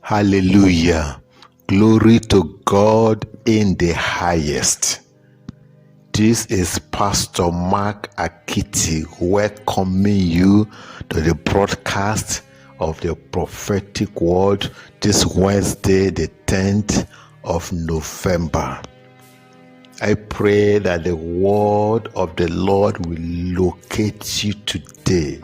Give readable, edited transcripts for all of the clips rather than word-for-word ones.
Hallelujah. Glory to God in the highest. This is Pastor Mark Akiti welcoming you to the broadcast of the prophetic word this Wednesday, the 10th of November. I pray that the word of the Lord will locate you today.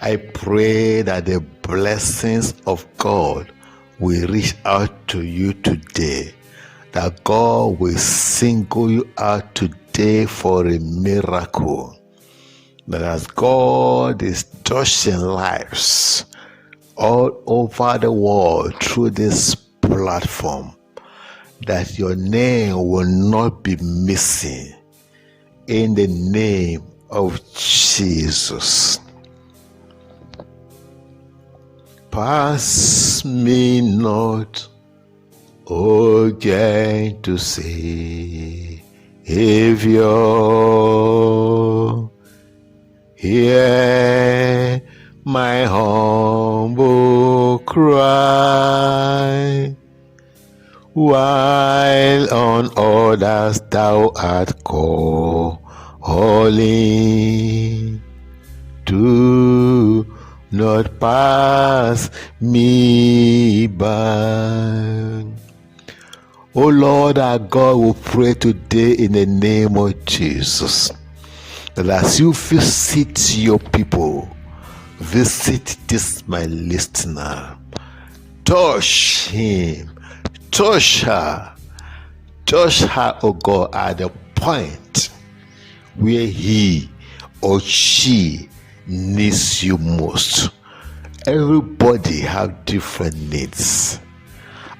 I pray that the blessings of God will reach out to you today, that God will single you out today for a miracle, that as God is touching lives all over the world through this platform, that your name will not be missing in the name of Jesus. Pass me not, O gentle Savior, hear my humble cry, while on others thou art calling. Do not pass me by. Oh Lord, our God, will pray today in the name of Jesus, that as you visit your people, visit this my listener, touch him, touch her, oh God, at the point where he or she needs you most. Everybody have different needs.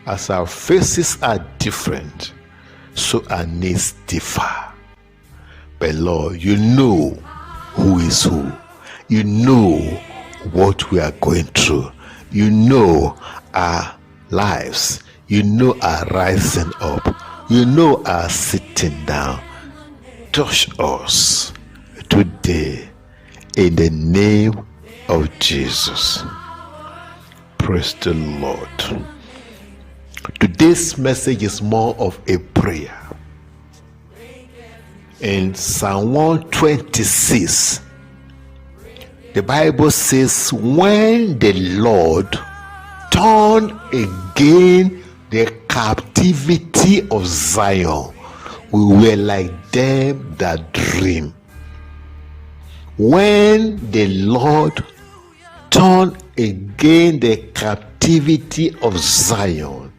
As our faces are different, so our needs differ. But Lord, you know who is who. You know what we are going through. You know our lives. You know our rising up. You know our sitting down. Touch us today in the name of Jesus. Praise the Lord. Today's message is more of a prayer. In Psalm 126, the Bible says, when the Lord turned again the captivity of Zion, we were like them that dream. When the Lord turned again the captivity of Zion,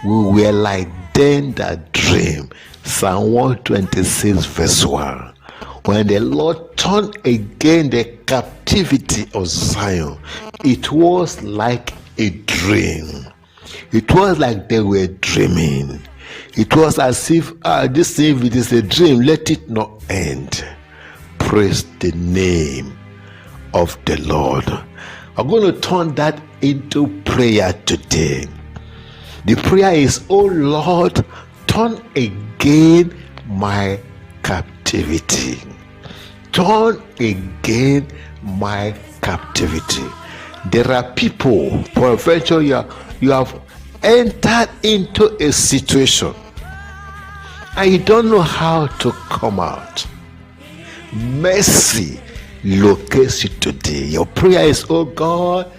we were like them that dream. Psalm 126 verse 1. When the Lord turned again the captivity of Zion, it was like a dream. It was like they were dreaming. It was as if, if it is a dream, let it not end. Praise the name of the Lord. I'm going to turn that into prayer today. The prayer is, oh Lord, turn again my captivity. Turn again my captivity. There are people, peradventure you have entered into a situation and you don't know how to come out. Mercy locates you today. Your prayer is, oh God,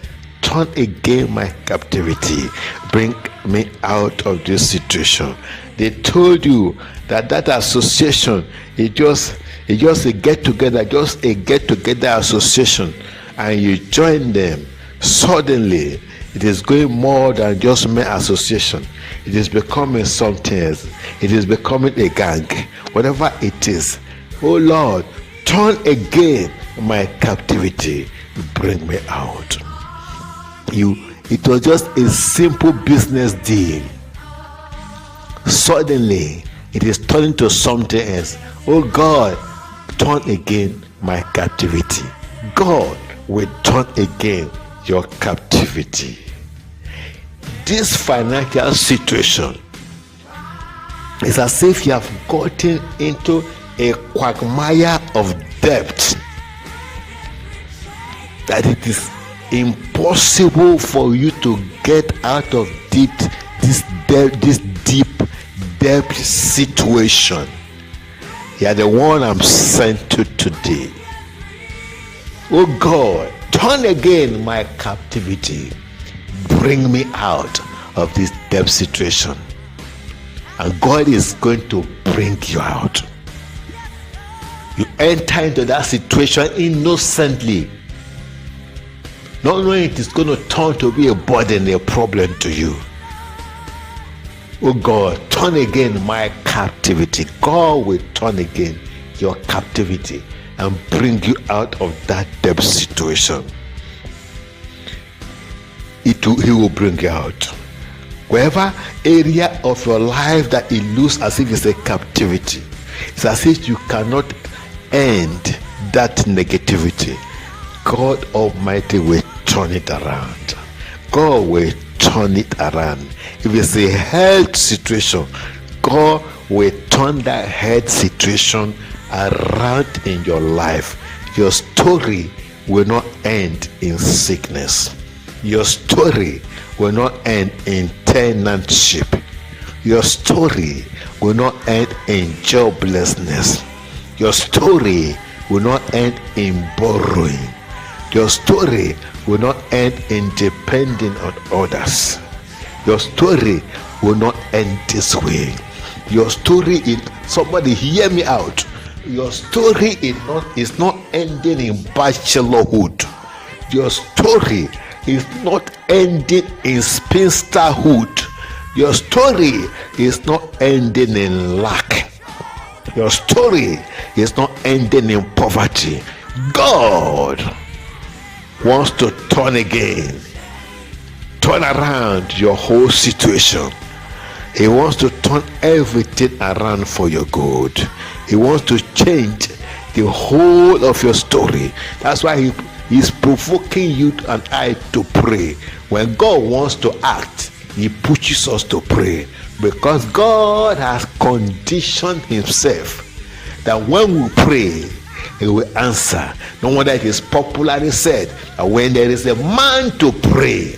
turn again my captivity. Bring me out of this situation. They told you that association is just a get-together, association, and you join them. Suddenly, it is going more than just mere association. It is becoming something else. It is becoming a gang. Whatever it is, oh Lord, turn again my captivity. Bring me out. It was just a simple business deal. Suddenly, it is turning to something else. Oh God, turn again my captivity. God will turn again your captivity. This financial situation is as if you have gotten into a quagmire of debt, that it is impossible for you to get out of this deep depth situation, you are the one I'm sent to today. Oh God, turn again my captivity. Bring me out of this depth situation. And God is going to bring you out. You enter into that situation innocently, not knowing it is going to turn to be a burden, a problem to you. Oh God, turn again my captivity. God will turn again your captivity and bring you out of that depth situation. He will bring you out. Wherever area of your life that it looks as if it's a captivity, it's as if you cannot end that negativity, God Almighty will turn it around. God will turn it around. If it's a health situation, God will turn that health situation around in your life. Your story will not end in sickness. Your story will not end in tenantship. Your story will not end in joblessness. Your story will not end in borrowing. Your story will not end in depending on others. Your story will not end this way. Your story is, somebody hear me out. Your story is not ending in bachelorhood. Your story is not ending in spinsterhood. Your story is not ending in lack. Your story is not ending in poverty. God wants to turn again, turn around your whole situation. He wants to turn everything around for your good. He wants to change the whole of your story. That's why he's provoking you and I to pray. When God wants to act, he pushes us to pray, because God has conditioned himself that when we pray, he will answer. No wonder it is popularly said that when there is a man to pray,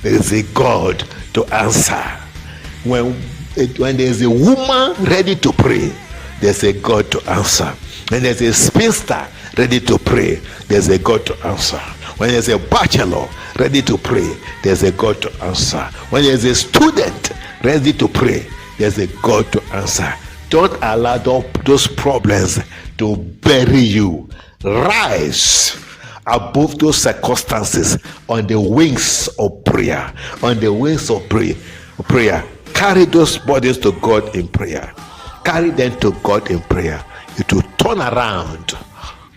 there is a God to answer. When there is a woman ready to pray, there's a God to answer. When there's a spinster ready to pray, there's a God to answer. When there's a bachelor ready to pray, there's a God to answer. When there's a student ready to pray, there's a God to answer. Don't allow those problems to bury you. Rise above those circumstances on the wings of prayer. On the wings of prayer. Carry those bodies to God in prayer. Carry them to God in prayer. It will turn around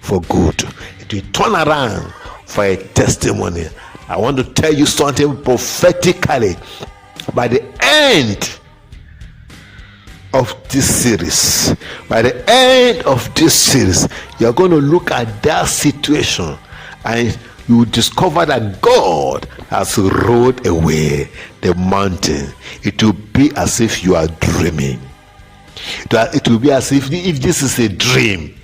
for good. It will turn around for a testimony. I want to tell you something prophetically. By the end of this series, you're going to look at that situation and you will discover that God has rolled away the mountain. It will be as if you are dreaming. It will be as if this is a dream,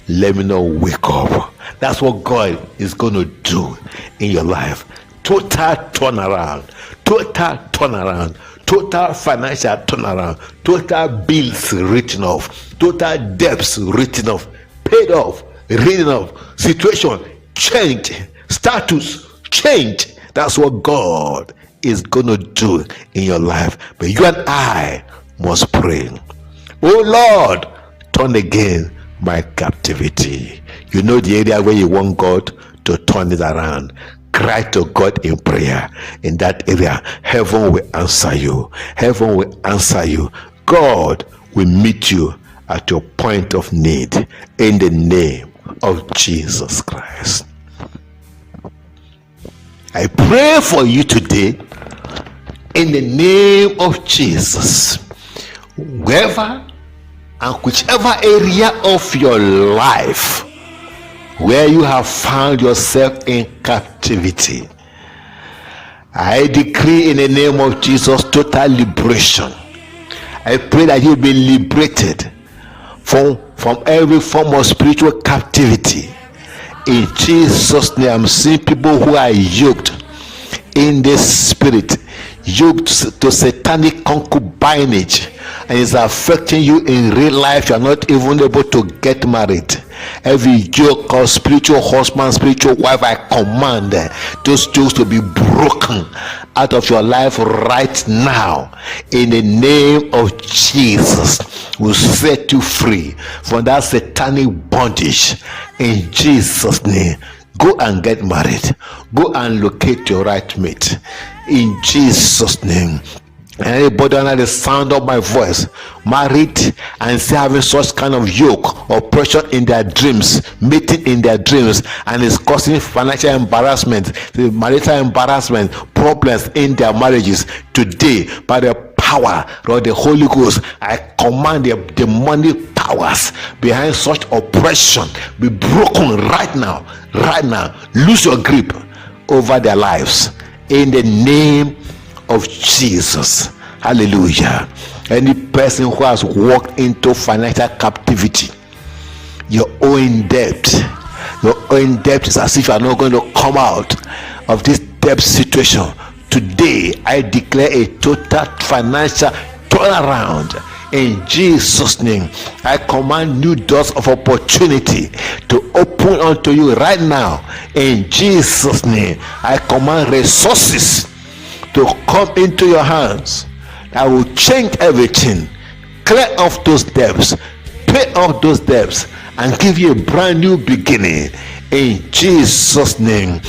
let me not wake up. That's what God is going to do in your life. Total turnaround, total financial turnaround, total bills written off, total debts written off, paid off, written off, situation change, status change. That's what God is going to do in your life. But you and I must pray. Oh Lord, turn again my captivity. You know the area where you want God to turn it around. Cry to God in prayer. In that area, heaven will answer you. Heaven will answer you. God will meet you at your point of need in the name of Jesus Christ. I pray for you today in the name of Jesus. Wherever and whichever area of your life where you have found yourself in captivity, I decree in the name of Jesus total liberation. I pray that you be liberated from every form of spiritual captivity In Jesus' name, I'm seeing people who are yoked in the spirit, yoked to satanic concubinage, and it's affecting you in real life. You are not even able to get married. Every yoke of spiritual husband, spiritual wife, I command those yokes to be broken out of your life right now. In the name of Jesus, will set you free from that satanic bondage. In Jesus' name, go and get married. Go and locate your right mate. In Jesus' name. Anybody under the sound of my voice, married and still having such kind of yoke or pressure in their dreams, meeting in their dreams, and it's causing financial embarrassment, marital embarrassment, problems in their marriages, today, by the power of the Holy Ghost, I command the demonic powers behind such oppression be broken right now. Right now, lose your grip over their lives in the name of Jesus. Hallelujah. Any person who has walked into financial captivity, your own debt is as if you are not going to come out of this debt situation. Today I declare a total financial turnaround in Jesus' name. I command new doors of opportunity to open unto you right now in Jesus' name. I command resources to come into your hands that will change everything, clear off those debts, pay off those debts, and give you a brand new beginning in Jesus' name.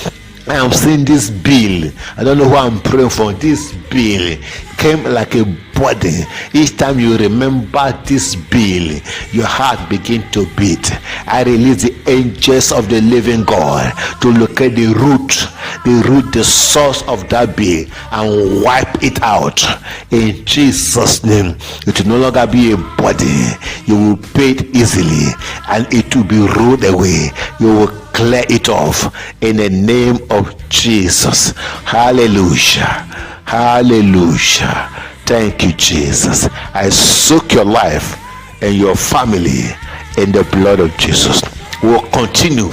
I am seeing this bill. I don't know who I'm praying for. This bill came like a burden. Each time you remember this bill, your heart begins to beat. I release the angels of the living God to locate the root, the source of that bill, and wipe it out in Jesus' name. It will no longer be a burden. You will pay it easily, and it will be rolled away. You will clear it off in the name of Jesus. Hallelujah. Hallelujah. Thank you, Jesus. I soak your life and your family in the blood of Jesus. We'll continue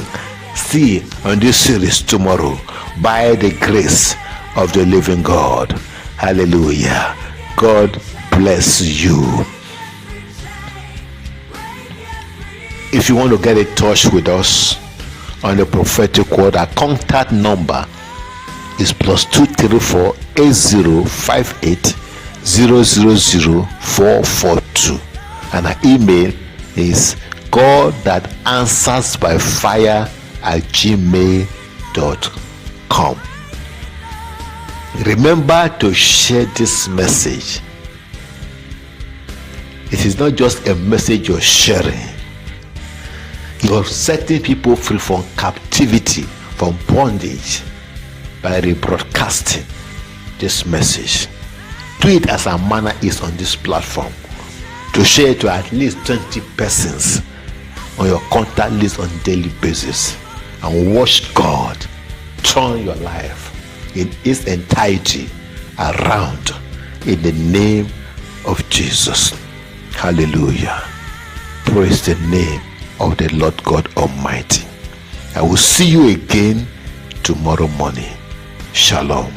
on this series tomorrow by the grace of the living God. Hallelujah. God bless you. If you want to get in touch with us on the prophetic word, our contact number is +234 8058 000442, and our email is godthatAnswersByFire@gmail.com. Remember to share this message. It is not just a message you're sharing. You're setting people free from captivity, from bondage, by rebroadcasting this message. Do it as our manner is on this platform, to share to at least 20 persons on your contact list on a daily basis, and watch God turn your life in its entirety around in the name of Jesus. Hallelujah. Praise the name of the Lord God Almighty. I will see you again tomorrow morning. Shalom.